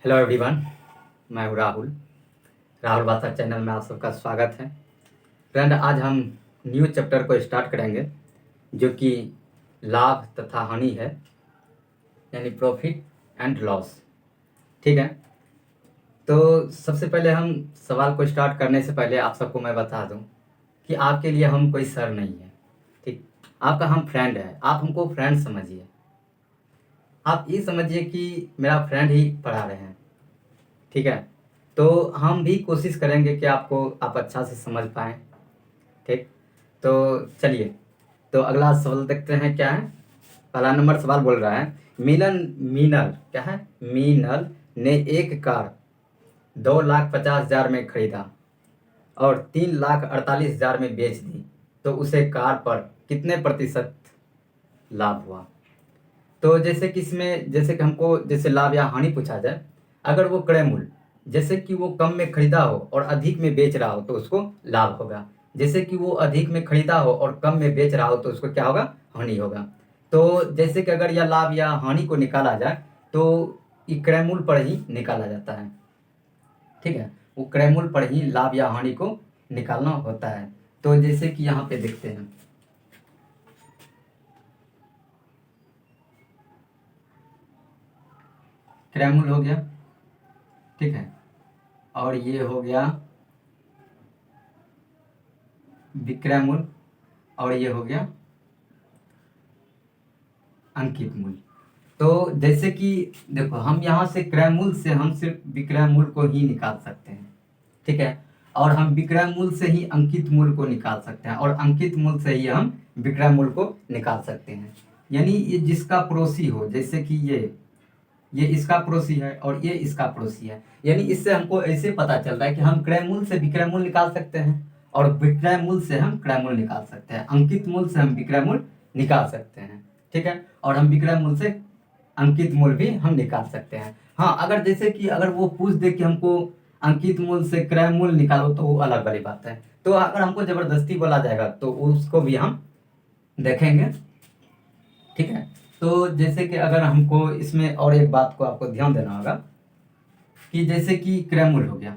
Hello everyone, मैं हूँ राहुल। राहुल बादशाह चैनल में आप सबका स्वागत है। फ्रेंड, आज हम न्यू चैप्टर को स्टार्ट करेंगे जो कि लाभ तथा हानि है, यानी प्रॉफिट एंड लॉस। ठीक है, तो सबसे पहले हम सवाल को स्टार्ट करने से पहले आप सबको मैं बता दूं कि आपके लिए हम कोई सर नहीं है। ठीक, आपका हम फ्रेंड है, आप हमको फ्रेंड समझिए। आप ये समझिए कि मेरा फ्रेंड ही पढ़ा रहे हैं। ठीक है, तो हम भी कोशिश करेंगे कि आप अच्छा से समझ पाएँ। ठीक, तो चलिए, तो अगला सवाल देखते हैं क्या है। पहला नंबर सवाल बोल रहा है, मीनल क्या है, मीनल ने एक कार 2,50,000 में खरीदा और 3,48,000 में बेच दी, तो उसे कार पर कितने प्रतिशत लाभ हुआ। तो जैसे कि इसमें जैसे कि हमको जैसे लाभ या हानि पूछा जाए, अगर वो क्रय मूल्य जैसे कि वो कम में खरीदा हो और अधिक में बेच रहा हो तो उसको लाभ होगा। जैसे कि वो अधिक में खरीदा हो और कम में बेच रहा हो तो उसको क्या होगा, हानि होगा। तो जैसे कि अगर यह लाभ या हानि को निकाला जाए तो ये क्रय मूल्य पर ही निकाला जाता है। ठीक है, वो क्रय मूल्य पर ही लाभ या हानि को निकालना होता है। तो जैसे कि यहाँ पे देखते हैं, क्रय मूल्य हो गया, ठीक है, और ये हो गया विक्रय मूल्य, और ये हो गया अंकित मूल्य। तो जैसे कि देखो, हम यहाँ से क्रय मूल्य से हम सिर्फ विक्रय मूल्य को ही निकाल सकते हैं। ठीक है, और हम विक्रय मूल्य से ही अंकित मूल्य को निकाल सकते हैं, और अंकित मूल्य से ही हम विक्रय मूल्य को निकाल सकते हैं। यानी ये जिसका पड़ोसी हो, जैसे कि ये इसका पड़ोसी है और ये इसका पड़ोसी है, यानी इससे हमको ऐसे पता चल रहा है कि हम क्रय मूल्य से विक्रय मूल्य निकाल सकते हैं और विक्रय मूल्य से हम क्रय मूल्य निकाल सकते हैं, अंकित मूल्य से हम विक्रय मूल्य निकाल सकते हैं। ठीक है, और हम विक्रय मूल्य से अंकित मूल्य भी हम निकाल सकते हैं। हाँ, अगर जैसे कि अगर वो पूछ दे कि हमको अंकित मूल्य से क्रय मूल्य निकालो तो वो अलग वाली बात है। तो अगर हमको जबरदस्ती बोला जाएगा तो उसको भी हम देखेंगे। ठीक है, तो जैसे कि अगर हमको इसमें और एक बात को आपको ध्यान देना होगा कि जैसे कि क्रय मूल्य हो गया,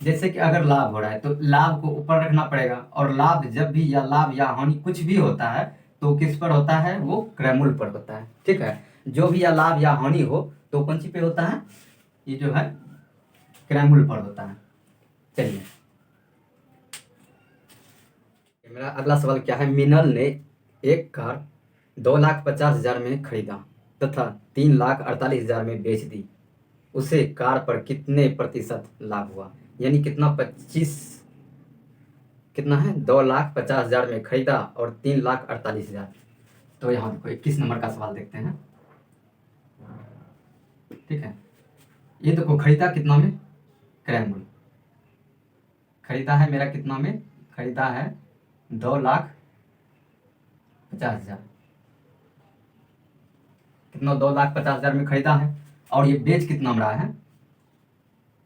जैसे कि अगर लाभ हो रहा है तो लाभ को ऊपर रखना पड़ेगा, और लाभ जब भी या लाभ या हानि कुछ भी होता है तो किस पर होता है, वो क्रय मूल्य पर होता है। ठीक है, जो भी या लाभ या हानि हो तो कौन सी पे होता है, ये जो है क्रय मूल्य पर होता है। चलिए, मेरा अगला सवाल क्या है, मिनल ने एक कार 2,50,000 में खरीदा तथा 3,48,000 में बेच दी, उसे कार पर कितने प्रतिशत लाभ हुआ। यानी कितना, 25, कितना है, 2,50,000 में खरीदा और 3,48,000। तो यहाँ देखो 21 नंबर का सवाल देखते हैं। ठीक है, ये देखो खरीदा कितना में, क्रय मूल्य खरीदा है मेरा कितना में, खरीदा है 2,50,000, कितना, 2,50,000 में खरीदा है, और ये बेच कितना में रहा है,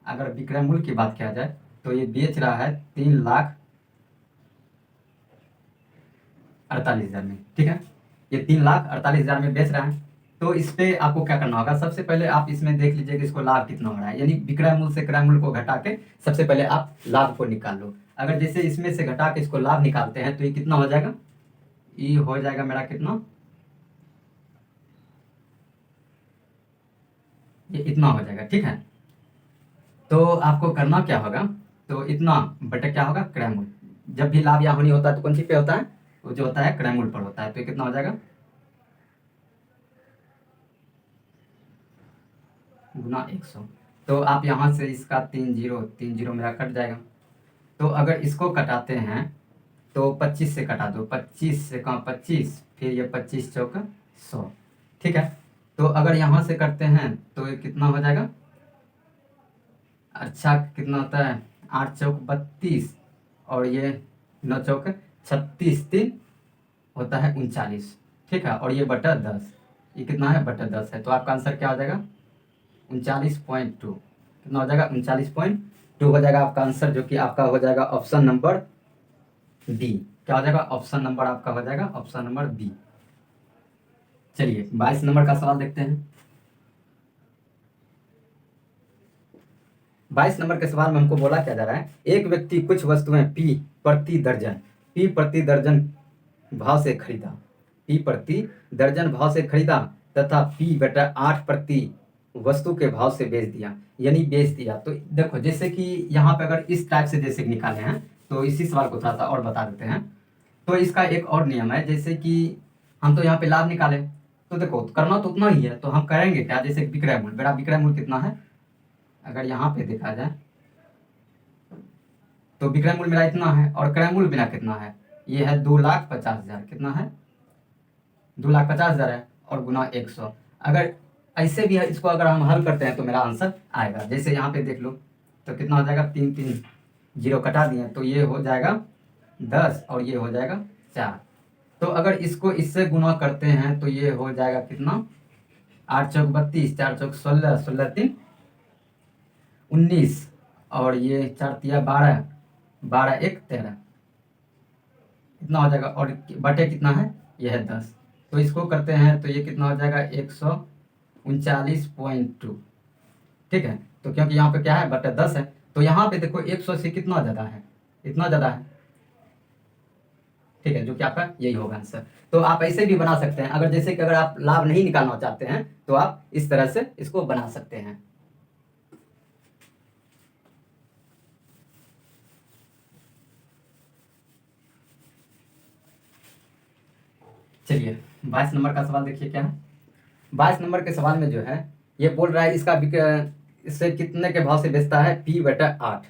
अगर विक्रय मूल्य की बात किया जाए तो ये बेच रहा है 3,48,000 में। ठीक है, ये 3,48,000 में बेच रहा है। तो इस पे आपको क्या करना होगा, सबसे पहले आप इसमें देख लीजिए कि इसको लाभ कितना हो रहा है, यानी विक्रय मूल्य से क्रय मूल्य को घटा के सबसे पहले आप लाभ को निकाल लो। अगर जैसे इसमें से घटा के इसको लाभ निकालते हैं तो ये कितना हो जाएगा, ये हो जाएगा मेरा कितना, ये इतना हो जाएगा। ठीक है, तो आपको करना क्या होगा, तो इतना बटे क्या होगा, क्रय मूल्य। जब भी लाभ या हानि होता है तो कौन सी पे होता है, वो जो होता है क्रय मूल्य पर होता है। तो ये कितना हो जाएगा, गुना 100। तो आप यहाँ से इसका 3 जीरो मेरा कट जाएगा। तो अगर इसको कटाते हैं तो 25 से कटा दो, 25 से कहाँ 25, फिर ये 25 चौक 100। ठीक है, तो अगर यहाँ से करते हैं तो ये कितना हो जाएगा, अच्छा कितना होता है, 8 चौक 32, और ये 9 चौक 36, 3 होता है 39। ठीक है, और ये बटा 10, ये कितना है, बटा 10 है। तो आपका आंसर क्या हो जाएगा, 39.2। कितना हो जाएगा, 39.2 हो जाएगा आपका आंसर, जो कि आपका हो जाएगा ऑप्शन नंबर बी। क्या हो जाएगा, ऑप्शन नंबर आपका हो जाएगा ऑप्शन नंबर बी। चलिए 22 नंबर का सवाल देखते हैं। 22 नंबर के सवाल में हमको बोला क्या जा रहा है, एक व्यक्ति कुछ वस्तुएं पी प्रति दर्जन भाव से खरीदा, पी प्रति दर्जन भाव से खरीदा तथा P/8 प्रति वस्तु के भाव से बेच दिया, यानी बेच दिया। तो देखो जैसे कि यहाँ पे अगर इस टाइप से जैसे निकाले हैं तो इसी सवाल को थोड़ा सा और बता देते हैं। तो इसका एक और नियम है, जैसे कि हम तो यहाँ पे लाभ निकाले, तो देखो करना तो उतना ही है, तो हम करेंगे क्या, जैसे विक्रय मूल्य, मेरा विक्रय मूल्य कितना है, अगर यहाँ पे देखा जाए तो विक्रय मूल्य मेरा इतना है और क्रय मूल्य मेरा कितना है, ये है 2,50,000, कितना है 2,50,000 है और गुना 100। अगर ऐसे भी है, इसको अगर हम हल करते हैं तो मेरा आंसर आएगा। जैसे यहाँ पे देख लो तो कितना हो जाएगा, 3 जीरो कटा दिए तो ये हो जाएगा 10 और ये हो जाएगा 4। तो अगर इसको इससे गुना करते हैं तो ये हो जाएगा कितना, 8 चौक 32, 4 चौक 16, 16 3 19 और ये 4 तिया 12, 12 1 13, इतना हो जाएगा। और बटे कितना है, ये है 10, तो इसको करते हैं तो ये कितना हो जाएगा 139.2। ठीक है, तो क्योंकि यहाँ पे क्या है बटे 10 है, तो यहाँ पे देखो 100 से कितना ज़्यादा है, इतना ज़्यादा है। ठीक है, जो कि आपका यही होगा आंसर। तो आप ऐसे भी बना सकते हैं, अगर जैसे कि अगर आप लाभ नहीं निकालना चाहते हैं तो आप इस तरह से इसको बना सकते हैं। चलिए 22 नंबर का सवाल देखिए क्या है। 22 नंबर के सवाल में जो है ये बोल रहा है इसका इससे कितने के भाव से बेचता है, P/8,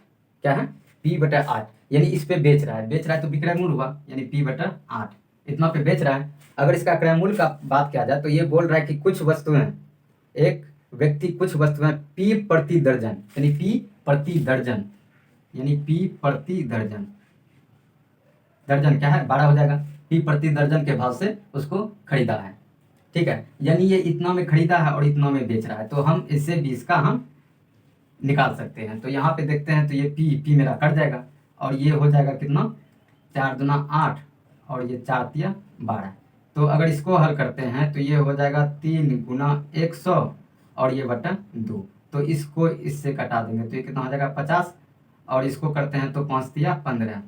क्या है P/8, यानी इस पे बेच रहा है तो विक्रय मूल्य हुआ, यानी P/8 इतना पे बेच रहा है। अगर इसका क्रय मूल्य का बात किया जाए तो ये बोल रहा है कि कुछ वस्तुएं, एक व्यक्ति कुछ वस्तुएं P प्रति दर्जन, यानी P प्रति दर्जन, यानी P प्रति दर्जन, दर्जन क्या है 12 हो जाएगा, P प्रति दर्जन के भाव से उसको खरीदा है। ठीक है, यानी ये इतना में खरीदा है और इतना में बेच रहा है, तो हम इससे 20 का हम निकाल सकते हैं। तो यहाँ पे देखते हैं तो ये पी मेरा कट जाएगा और ये हो जाएगा कितना, 4 दूना 8 और ये 4 तिया 12। तो अगर इसको हल करते हैं तो ये हो जाएगा 3 गुना 100 और ये बटा 2, तो इसको इससे कटा देंगे तो ये कितना हो जाएगा 50, और इसको करते हैं तो 5 तिया 15,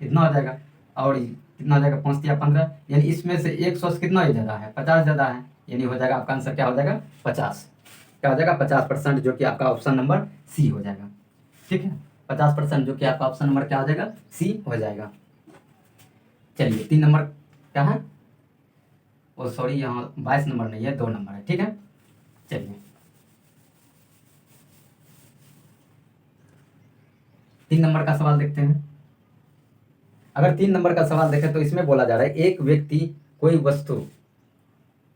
इतना हो जाएगा। और कितना हो जाएगा 5 तिया 15, यानी इसमें से 100 से कितना ही ज़्यादा है, 50 ज़्यादा है, यानी हो जाएगा आपका आंसर क्या हो जाएगा 50, क्या हो जाएगा 50%, जो कि आपका ऑप्शन नंबर सी हो जाएगा। ठीक है, 50%, जो कि आपका ऑप्शन नंबर क्या हो जाएगा, सी हो जाएगा। चलिए 3 नंबर क्या है, ओ सॉरी यहाँ 22 नंबर नहीं है, 2 नंबर है। ठीक है, चलिए 3 नंबर का सवाल देखते हैं। अगर 3 नंबर का सवाल देखें तो इसमें बोला जा रहा है एक व्यक्ति कोई वस्तु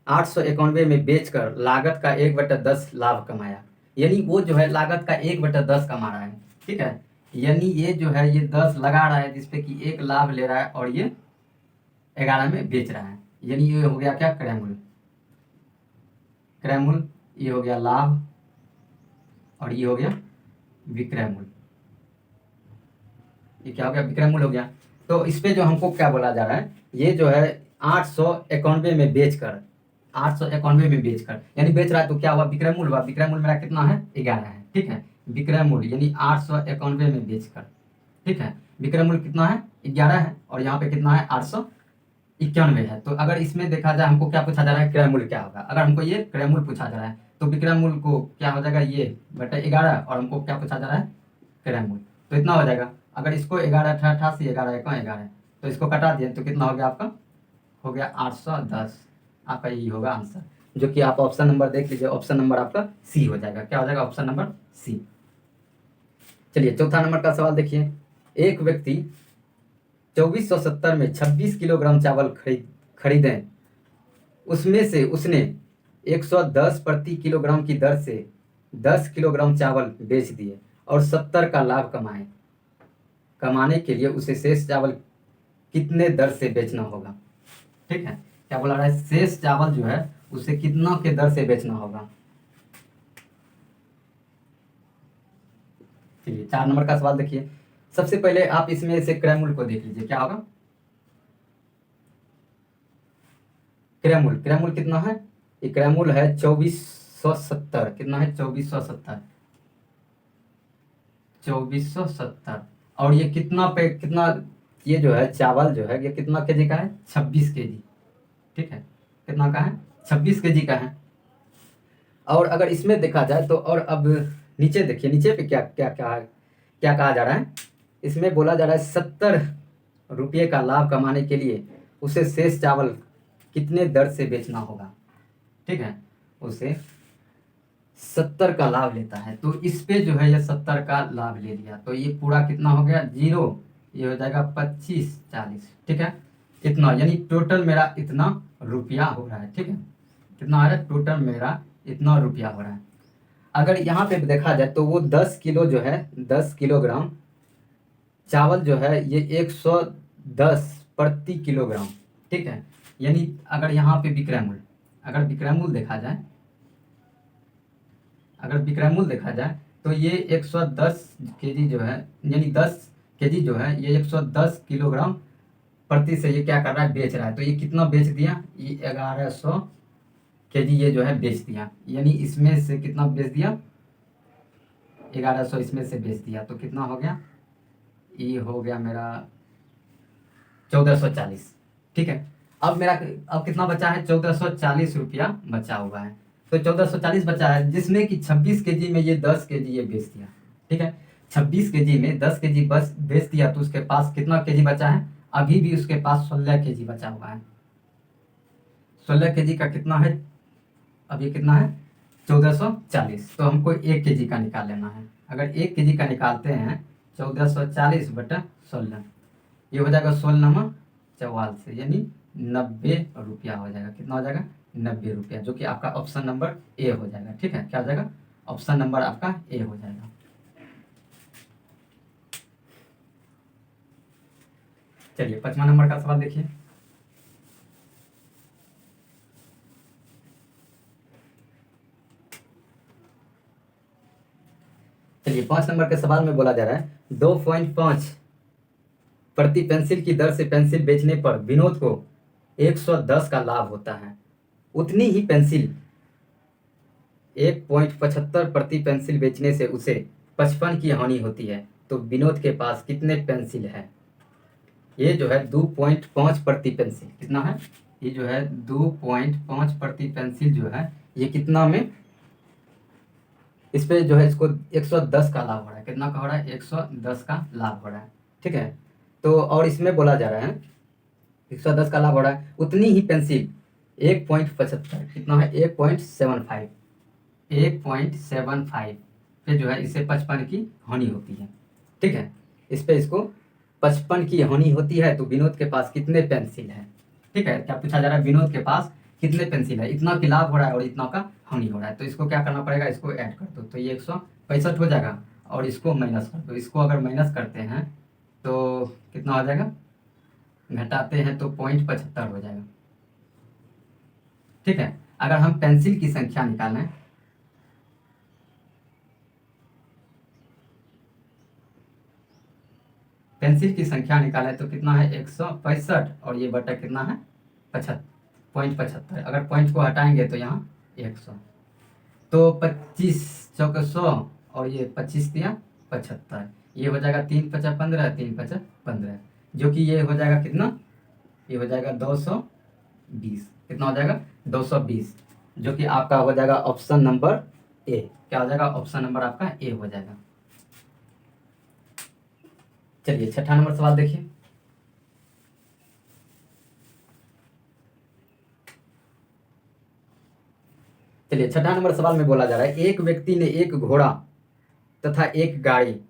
891 में बेचकर लागत का 1/10 लाभ कमाया, यानी वो जो है लागत का 1/10 कमा रहा है। ठीक है, यानी ये जो है ये 10 लगा रहा है जिसपे कि 1 लाभ ले रहा है और ये 11 में बेच रहा है, यानी ये हो गया क्या क्रय मूल्य, क्रय मूल्य, ये हो गया लाभ और ये हो गया विक्रय मूल्य, ये क्या हो गया विक्रय मूल्य हो गया। तो इस पे जो हमको क्या बोला जा रहा है, ये जो है 891 में बेचकर, 891 में बेचकर, यानी बेच रहा है तो क्या हुआ विक्रय मूल्य हुआ, विक्रय मूल्य मेरा कितना है 11 है। ठीक है, विक्रय मूल्य यानी 891 में बेचकर, ठीक है, विक्रय मूल्य कितना है 11 है और यहाँ पे कितना है 891 है। तो अगर इसमें देखा जाए हमको क्या पूछा जा रहा है, क्रय मूल्य क्या होगा, अगर हमको ये क्रय मूल्य पूछा जा रहा है तो विक्रय मूल्य को क्या हो जाएगा ये बटा 11 और हमको क्या पूछा जा रहा है क्रय मूल्य, तो इतना हो जाएगा। अगर इसको 11 88 11 11 तो इसको कटा दिए तो कितना हो गया आपका, हो गया 810, आपका यही होगा आंसर, जो कि आप ऑप्शन नंबर देख लीजिए, ऑप्शन नंबर आपका सी हो जाएगा, क्या हो जाएगा ऑप्शन नंबर सी। चलिए चौथा नंबर का सवाल देखिए, एक व्यक्ति 2470 में 26 किलोग्राम चावल खरीदे, उसमें से उसने 110 प्रति किलोग्राम की दर से 10 किलोग्राम चावल बेच दिए और 70 का लाभ कमाने के लिए उसे शेष चावल कितने दर से बेचना होगा। ठीक है, क्या बोला रहा है, शेष चावल जो है उसे कितना के दर से बेचना होगा। चलिए 4 नंबर का सवाल देखिए, सबसे पहले आप इसमें से क्रय मूल्य को देख लीजिए, क्या होगा क्रय मूल्य कितना है, ये क्रय मूल्य है 2470, कितना है 2470, 2470। और ये कितना ये जो है चावल जो है ये कितना केजी का है? 26 केजी। ठीक है, कितना का है? 26 केजी का है। और अगर इसमें देखा जाए तो, और अब नीचे देखिए, नीचे पे क्या क्या क्या क्या कहा जा रहा है? इसमें बोला जा रहा है 70 रुपये का लाभ कमाने के लिए उसे शेष चावल कितने दर से बेचना होगा। ठीक है, उसे 70 का लाभ लेता है, तो इस पे जो है ये 70 का लाभ ले लिया, तो ये पूरा कितना हो गया? 0। ये हो जाएगा 25-40। ठीक है, इतना, यानी टोटल मेरा इतना रुपया हो रहा है। ठीक है, कितना आ रहा है? टोटल मेरा इतना रुपया हो रहा है। अगर यहाँ पे देखा जाए तो वो 10 किलो जो है, 10 किलोग्राम चावल जो है ये 110 प्रति किलोग्राम। ठीक है, यानी अगर यहाँ पे विक्रय मूल्य, अगर विक्रय मूल्य देखा जाए, अगर विक्रय मूल्य देखा जाए तो ये 110 केजी जो है, यानी 10 केजी जो है ये 110 किलोग्राम प्रति से ये क्या कर रहा है? बेच रहा है। तो ये कितना बेच दिया? ये 1100 केजी ये जो है बेच दिया, यानी इसमें से कितना बेच दिया? 1100 इसमें से बेच दिया, तो कितना हो गया? ये हो गया मेरा 1440। ठीक है, अब मेरा अब कितना बचा है? 1440 रुपया बचा हुआ है। तो 1440 बचा है, जिसमें कि 26 केजी में ये 10 केजी ये बेच दिया। ठीक है, 26 केजी में 10 केजी बस बेच दिया, तो उसके पास कितना केजी बचा है? अभी भी उसके पास 16 केजी बचा हुआ है। 16 केजी का कितना है? अब ये कितना है? 1440। तो हमको 1 केजी का निकाल लेना है। अगर 1 केजी का निकालते हैं 1440/16, ये हो जाएगा 16×44, यानी 90 रुपया हो जाएगा। कितना हो जाएगा? 90 रुपया, जो कि आपका ऑप्शन नंबर ए हो जाएगा। ठीक है, क्या हो जाएगा? ऑप्शन नंबर आपका ए हो जाएगा। चलिए 5वां नंबर का सवाल देखिए। चलिए 5 नंबर के सवाल में बोला जा रहा है 2.5 प्रति पेंसिल की दर से पेंसिल बेचने पर विनोद को 110 का लाभ होता है। उतनी ही पेंसिल 1.75 प्रति पेंसिल बेचने से उसे 55 की हानि होती है। तो विनोद के पास कितने पेंसिल है? ये जो है 2.5 प्रति पेंसिल कितना है? ये जो है 2.5 प्रति पेंसिल जो है ये कितना में, इस पे जो है इसको 110 का लाभ हो रहा है। कितना का हो रहा है? 110 का लाभ हो रहा है। ठीक है, तो और इसमें बोला जा रहा है 110 का लाभ हो रहा है, उतनी ही पेंसिल 1.75 कितना है? 1.75 पे जो है इसे 55 की हानि होती है। ठीक है, इस पे इसको 55 की हानि होती है। तो विनोद के पास कितने पेंसिल है? ठीक है, क्या पूछा जा रहा है? विनोद के पास कितने पेंसिल है? इतना की लाभ हो रहा है और इतना का हानि हो रहा है, तो इसको क्या करना पड़ेगा? इसको ऐड कर दो, तो ये 165 हो जाएगा, और इसको माइनस कर दो। इसको अगर माइनस करते हैं तो कितना हो जाएगा? घटाते हैं तो 0.75 हो जाएगा। ठीक है, अगर हम पेंसिल की संख्या निकालें, पेंसिल की संख्या निकालें तो कितना है? 165, और ये बटा कितना है? 0.75। अगर पॉइंट को हटाएंगे तो यहाँ 100, तो 25 चौके 100, और ये 25 दिया 75, ये हो जाएगा 3×5=15, 3×5=15, जो कि ये हो जाएगा कितना? ये हो जाएगा 220। कितना हो जाएगा? 220, जो कि आपका हो जाएगा ऑप्शन नंबर ए। क्या हो जाएगा? ऑप्शन नंबर आपका ए हो जाएगा। चलिए 6ठा नंबर सवाल देखिए। चलिए 6ठा नंबर सवाल में बोला जा रहा है एक व्यक्ति ने एक घोड़ा तथा एक गाड़ी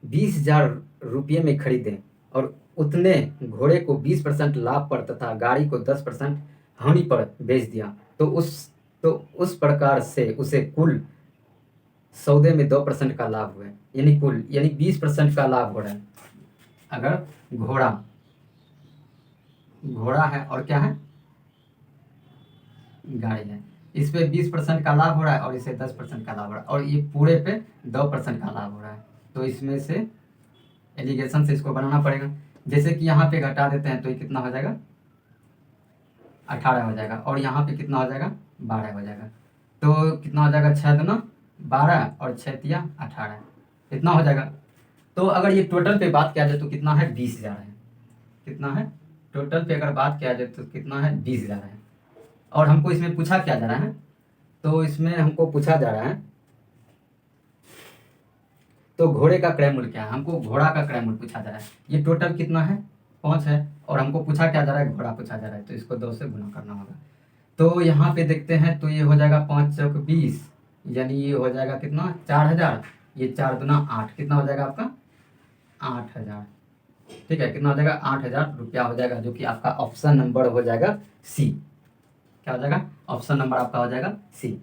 20,000 रुपये में खरीदे, और उतने घोड़े को 20% लाभ पर तथा गाड़ी को 10% हानि पर बेच दिया, तो उस प्रकार से उसे कुल सौदे में 2% का लाभ हुआ, यानी कुल, यानी 20% का लाभ हो रहा है। अगर घोड़ा घोड़ा है और क्या है? गाड़ी है, इस पे 20% का लाभ हो रहा है और इसे 10% का लाभ हो रहा है, और ये पूरे पे 2% का लाभ हो रहा है। तो इसमें से एलिगेशन से इसको बनाना पड़ेगा। जैसे कि यहाँ पे घटा देते हैं तो ये कितना हो जाएगा? 18 हो जाएगा, और यहाँ पे कितना हो जाएगा? 12 हो जाएगा। तो कितना हो जाएगा? 6×2 = 12 और 6×3 = 18। इतना हो जाएगा। तो अगर ये टोटल पे बात किया जाए तो कितना है, 20,000 है। कितना है टोटल पे अगर बात किया जाए तो कितना है, 20,000 है। और हमको इसमें पूछा क्या जा रहा है, तो इसमें हमको पूछा जा रहा है तो घोड़े का क्रय मूल्य क्या है, हमको घोड़ा का क्रय मूल्य पूछा जा रहा है। ये टोटल कितना है, 5 है, और हमको पूछा क्या जा रहा है, घोड़ा पूछा जा रहा है, तो इसको 2 से गुना करना होगा। तो यहाँ पे देखते हैं तो ये हो जाएगा 5 चौक 20, यानी ये हो जाएगा कितना, 4,000। ये 4 दूना 8, कितना हो जाएगा आपका, 8,000। ठीक है, कितना हो जाएगा, 8,000 रुपया हो जाएगा, जो कि आपका ऑप्शन नंबर हो जाएगा सी। क्या हो जाएगा, ऑप्शन नंबर आपका हो जाएगा सी।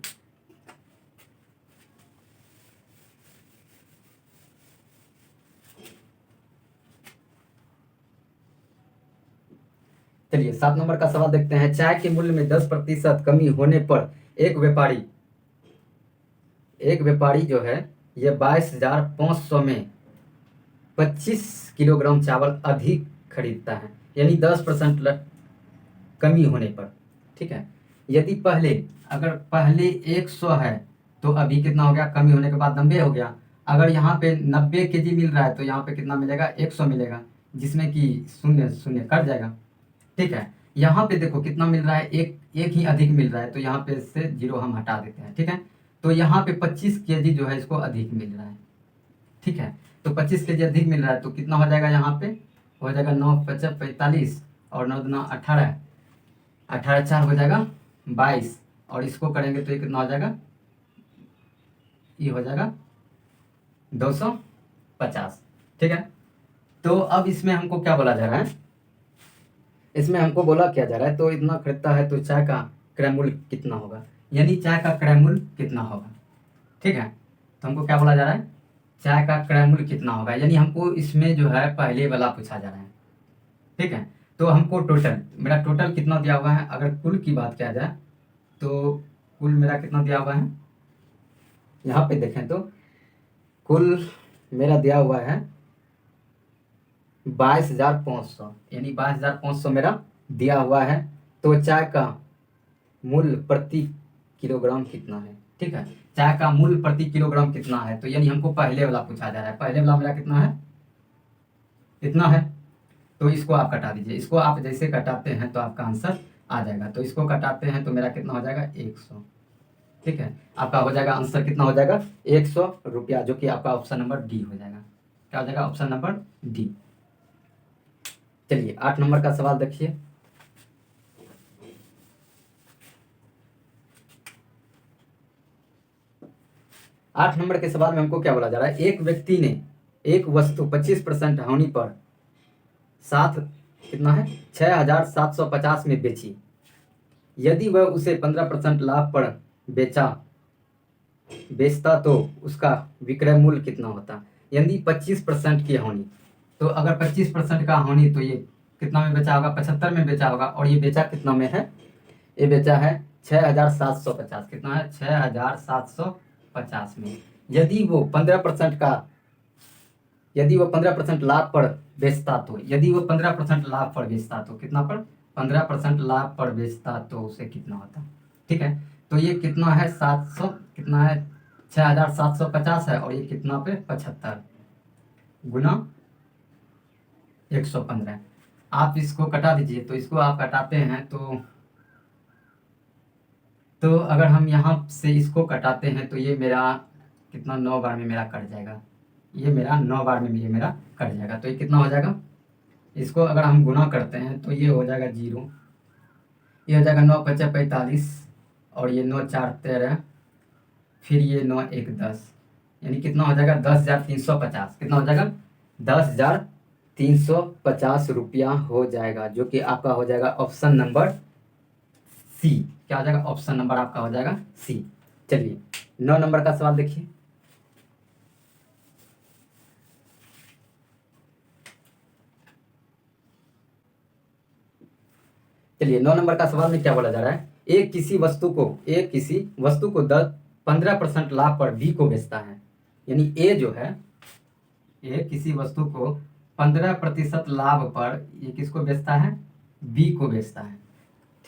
चलिए 7 नंबर का सवाल देखते हैं। चाय के मूल्य में 10% कमी होने पर एक व्यापारी जो है ये 22,500 में 25 किलोग्राम चावल अधिक खरीदता है, यानी 10% कमी होने पर। ठीक है, यदि अगर पहले 100 है तो अभी कितना हो गया, कमी होने के बाद 90 हो गया। अगर यहाँ पे 90 केजी मिल रहा है तो यहाँ पे कितना मिलेगा, 100 मिलेगा, जिसमें कि शून्य शून्य कट जाएगा। ठीक है, यहाँ पे देखो कितना मिल रहा है, एक एक ही अधिक मिल रहा है, तो यहाँ पे से 0 हम हटा देते हैं। ठीक है, तो यहाँ पे 25 केजी जो है इसको अधिक मिल रहा है। ठीक है, तो 25 केजी अधिक मिल रहा है, तो कितना हो जाएगा, यहाँ पे हो जाएगा 9 5 45 और 9 दूना 18, 18 4 हो जाएगा 22, और इसको करेंगे तो ये कितना हो जाएगा, ये हो जाएगा 250। ठीक है, तो अब इसमें हमको क्या बोला जा रहा है, इसमें हमको बोला क्या जा रहा है, तो इतना खरीदता है तो चाय का क्रय मूल्य कितना होगा, यानी चाय का क्रय मूल्य कितना होगा। ठीक है, तो हमको क्या बोला जा रहा है, चाय का क्रय मूल्य कितना होगा, यानी हमको इसमें जो है पहले वाला पूछा जा रहा है। ठीक है, तो हमको मेरा टोटल कितना दिया हुआ है, अगर कुल की बात किया जाए तो कुल मेरा कितना दिया हुआ है, यहाँ पे देखें तो कुल मेरा दिया हुआ है 22,500, यानी 22,500 मेरा दिया हुआ है। तो चाय का मूल्य प्रति किलोग्राम कितना है। ठीक है, चाय का मूल्य प्रति किलोग्राम कितना है, तो यानी हमको पहले वाला पूछा जा रहा है। पहले वाला मेरा कितना है, इतना है, तो इसको आप कटा दीजिए। इसको आप जैसे कटाते हैं तो आपका आंसर आ जाएगा। तो इसको कटाते हैं तो मेरा कितना हो जाएगा, 100। ठीक है, आपका हो जाएगा आंसर कितना हो जाएगा, 100 रुपया, जो कि आपका ऑप्शन नंबर डी हो जाएगा। क्या हो जाएगा, ऑप्शन नंबर डी। चलिए 8 नंबर का सवाल देखिए। आठ नंबर के सवाल में हमको क्या बोला जा रहा है, एक व्यक्ति ने एक वस्तु 25% होने पर 7 कितना है 6,750 में बेची। यदि वह उसे 15% लाभ पर बेचता तो उसका विक्रय मूल्य कितना होता। यदि 25% की हानि, तो अगर 25% का हानि तो ये कितना में बेचा होगा, 75 में बेचा होगा, और ये बेचा कितना में है, ये बेचा है 6,750। कितना है, 6,750 में। यदि वो 15% लाभ पर बेचता तो, यदि वो 15% लाभ पर बेचता तो कितना पर, 15% लाभ पर बेचता तो उसे कितना होता। ठीक है, तो ये कितना है, 700 कितना है, 6,750 है, और ये कितना पे 75 गुना 115। आप इसको कटा दीजिए, तो इसको आप कटाते हैं तो अगर हम यहाँ से इसको कटाते हैं तो ये मेरा कितना, 9 बार में मेरा कट जाएगा। ये मेरा 9 बार में ये मेरा कट जाएगा, तो ये कितना हो जाएगा, इसको अगर हम गुना करते हैं तो ये हो जाएगा 0, ये हो जाएगा 9 5 45, और ये 9 4 13, फिर ये 9 1 10, यानी कितना हो जाएगा, 10,350। कितना हो जाएगा, 10,350 रुपया हो जाएगा, जो कि आपका हो जाएगा ऑप्शन नंबर सी। क्या हो जाएगा, ऑप्शन नंबर आपका हो जाएगा सी। चलिए 9 नंबर का सवाल देखिए। चलिए 9 नंबर का सवाल में क्या बोला जा रहा है, एक किसी वस्तु को 15% लाभ पर बी को बेचता है। यानी ए जो है, ए किसी वस्तु को 15% लाभ पर ये किसको बेचता है, बी को बेचता है।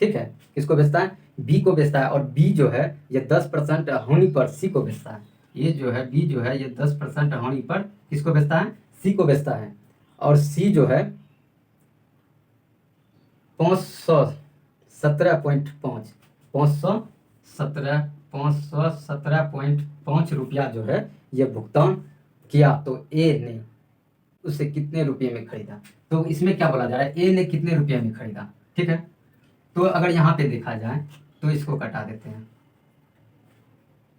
ठीक है, किसको बेचता है, बी को बेचता है, और बी जो है ये 10% होने पर सी को बेचता है। ये जो है बी जो है ये 10% हानि पर किसको बेचता है, सी को बेचता है। और सी जो है 517.5 517.5 रुपया जो है ये भुगतान किया। तो ए ने उसे कितने रुपये में खरीदा। तो इसमें क्या बोला जा रहा है, ए ने कितने रुपये में खरीदा। ठीक है, तो अगर यहाँ पे देखा जाए तो इसको कटा देते हैं।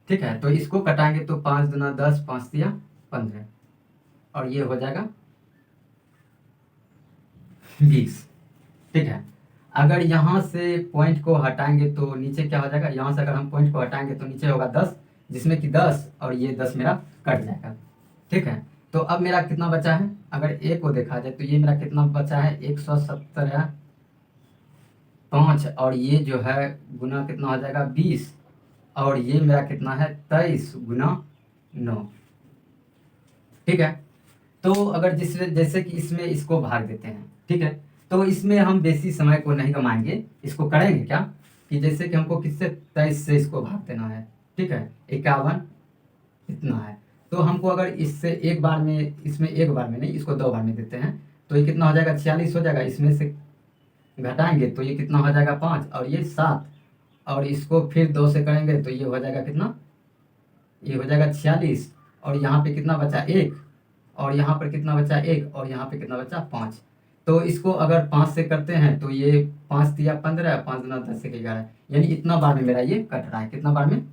ठीक है, तो इसको कटाएंगे तो 5 दूना 10, 5 दिया 15 और ये हो जाएगा 20। ठीक है, अगर यहाँ से पॉइंट को हटाएंगे तो नीचे क्या हो जाएगा, यहाँ से अगर हम पॉइंट को हटाएंगे तो नीचे होगा 10, जिसमें कि 10 और ये 10 मेरा कट जाएगा। ठीक है, तो अब मेरा कितना बचा है, अगर ए को देखा जाए तो ये मेरा कितना बचा है 117.5 और ये जो है गुना कितना हो जाएगा 20 और ये मेरा कितना है 23 गुना 9। ठीक है, तो अगर जैसे कि इसमें इसको भाग देते हैं। ठीक है, तो इसमें हम बेसी समय को नहीं कमाएंगे, इसको करेंगे क्या कि जैसे कि हमको किससे 23 से इसको भाग देना है। ठीक है, 51 इतना है, तो हमको अगर इससे एक बार में, इसमें एक बार में नहीं, इसको 2 बार में देते हैं तो ये कितना हो जाएगा 46 हो जाएगा। इसमें से घटाएंगे तो ये कितना हो जाएगा 5 और ये 7 और इसको फिर 2 से करेंगे तो ये हो जाएगा कितना, ये हो जाएगा 46 और यहाँ पे कितना बचा 1 और यहाँ पर कितना बचा 1 और यहाँ पे कितना बचा 5। तो इसको अगर 5 से करते हैं तो ये 5 दिया 15, 5 दूना 10 से 11, यानी इतना बार में मेरा ये कट रहा है। कितना बार में,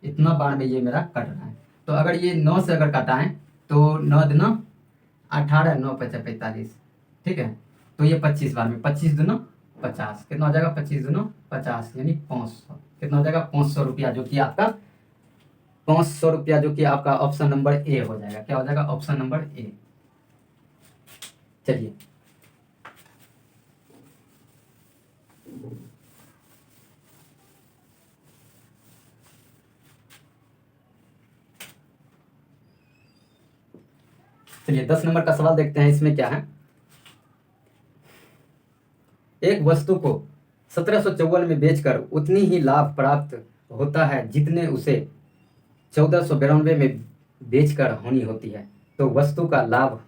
इतना बार में ये मेरा कट रहा है। तो अगर ये 9 से अगर कटाएं तो 9 दूना 18, 9 5 45। ठीक है, तो ये 25 बार में, 25 दूना 50, कितना हो जाएगा 25 दूना 50 यानी 500। कितना हो जाएगा 500 रुपया, जो कि आपका 500 रुपया जो कि आपका ऑप्शन नंबर ए हो जाएगा। क्या हो जाएगा, ऑप्शन नंबर ए। चलिए चलिए 10 नंबर का सवाल देखते हैं। इसमें क्या है, एक वस्तु को 1754 में बेचकर उतनी ही लाभ प्राप्त होता है जितने उसे 1492 में बेचकर हानि होती है। तो वस्तु का लाभ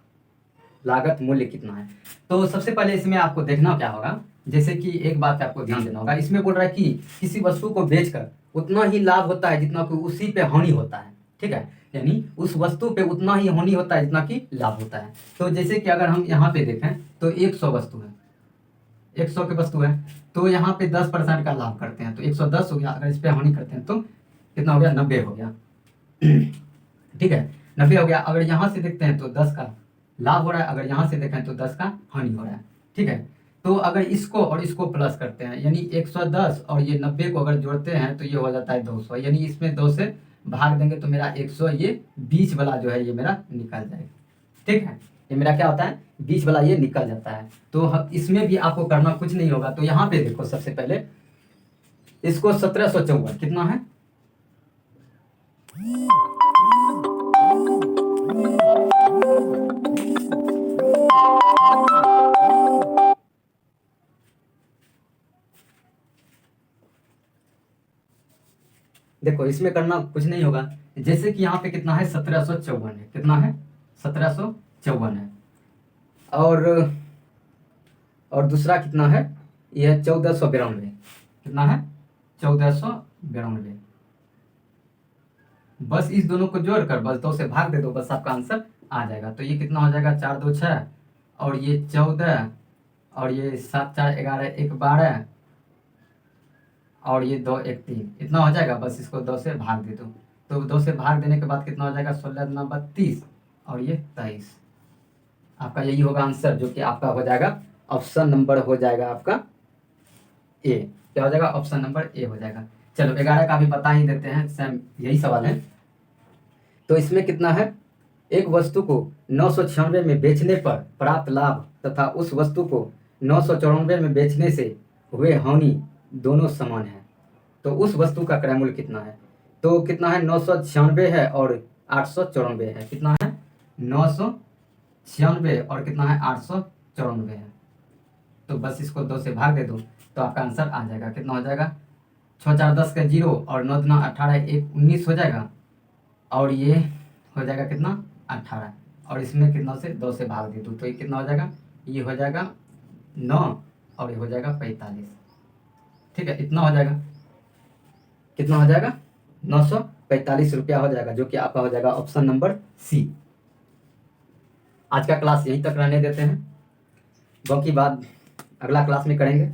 लागत मूल्य कितना है। तो सबसे पहले इसमें आपको देखना क्या होगा, जैसे कि एक बात पे आपको ध्यान देना होगा। इसमें बोल रहा है कि किसी वस्तु को बेचकर उतना ही लाभ होता है जितना कि उसी पे हानि होता है। ठीक है, यानी उस वस्तु पे उतना ही हानि होता है जितना कि लाभ होता है। तो जैसे कि अगर हम यहाँ पे देखें तो 100 वस्तु है, 100 की वस्तु है, तो यहाँ पे 10% का लाभ करते हैं तो 110 हो गया। अगर इस पे हानि करते हैं तो कितना हो गया, 90 हो गया। ठीक है, 90 हो गया। अगर यहाँ से देखते हैं तो 10 का लाभ हो रहा है, अगर यहाँ से देखें तो 10 का हानि हो रहा है। ठीक है, तो अगर इसको और इसको प्लस करते हैं यानी 110 और ये 90 को अगर जोड़ते हैं तो ये हो जाता है 200, यानी इसमें 2 से भाग देंगे तो मेरा 100 ये बीच वाला जो है ये मेरा निकल जाएगा। ठीक है, ये मेरा क्या होता है, बीच वाला ये निकल जाता है। तो इसमें भी आपको करना कुछ नहीं होगा। तो यहाँ पे देखो सबसे पहले इसको 1754 कितना है, देखो इसमें करना कुछ नहीं होगा। जैसे कि यहाँ पे कितना है 1754 है, कितना है 1754 है और दूसरा कितना है, यह 1492, कितना है 1492। बस इस दोनों को जोड़कर बस 2 से भाग दे दो, बस आपका आंसर आ जाएगा। तो ये कितना हो जाएगा 4 2 6 और ये 14 और ये 7 4 11 1 12 और ये 2 1 3, इतना हो जाएगा। बस इसको 2 से भाग दे दो, तो 2 से भाग देने के बाद कितना हो जाएगा 16 9 32 और ये 23। आपका यही होगा आंसर, जो कि आपका हो जाएगा ऑप्शन नंबर हो जाएगा आपका ए। क्या हो जाएगा, ऑप्शन नंबर ए हो जाएगा। चलो 11 का भी बता ही देते हैं, सेम यही सवाल है। तो इसमें कितना है, एक वस्तु को 996 में बेचने पर प्राप्त लाभ तथा उस वस्तु को 994 में बेचने से हुए हानि दोनों समान है। तो उस वस्तु का क्रय मूल्य कितना है। तो कितना है 996 है और 894 है। कितना है 996 और कितना है 894 है। तो बस इसको 2 से भाग दे दो तो आपका आंसर आ जाएगा। कितना हो जाएगा 6 4 10 का 0 और 9 दूना 18 1 19 हो जाएगा और ये हो जाएगा कितना 18, और इसमें कितना से 2 से भाग दे दूँ तो ये कितना हो जाएगा, ये हो जाएगा 9 और ये हो जाएगा 45। ठीक है, इतना हो जाएगा, कितना हो जाएगा 945 रुपया हो जाएगा, जो कि आपका हो जाएगा ऑप्शन नंबर सी। आज का क्लास यहीं तक रहने देते हैं, बाकी बात अगला क्लास में करेंगे।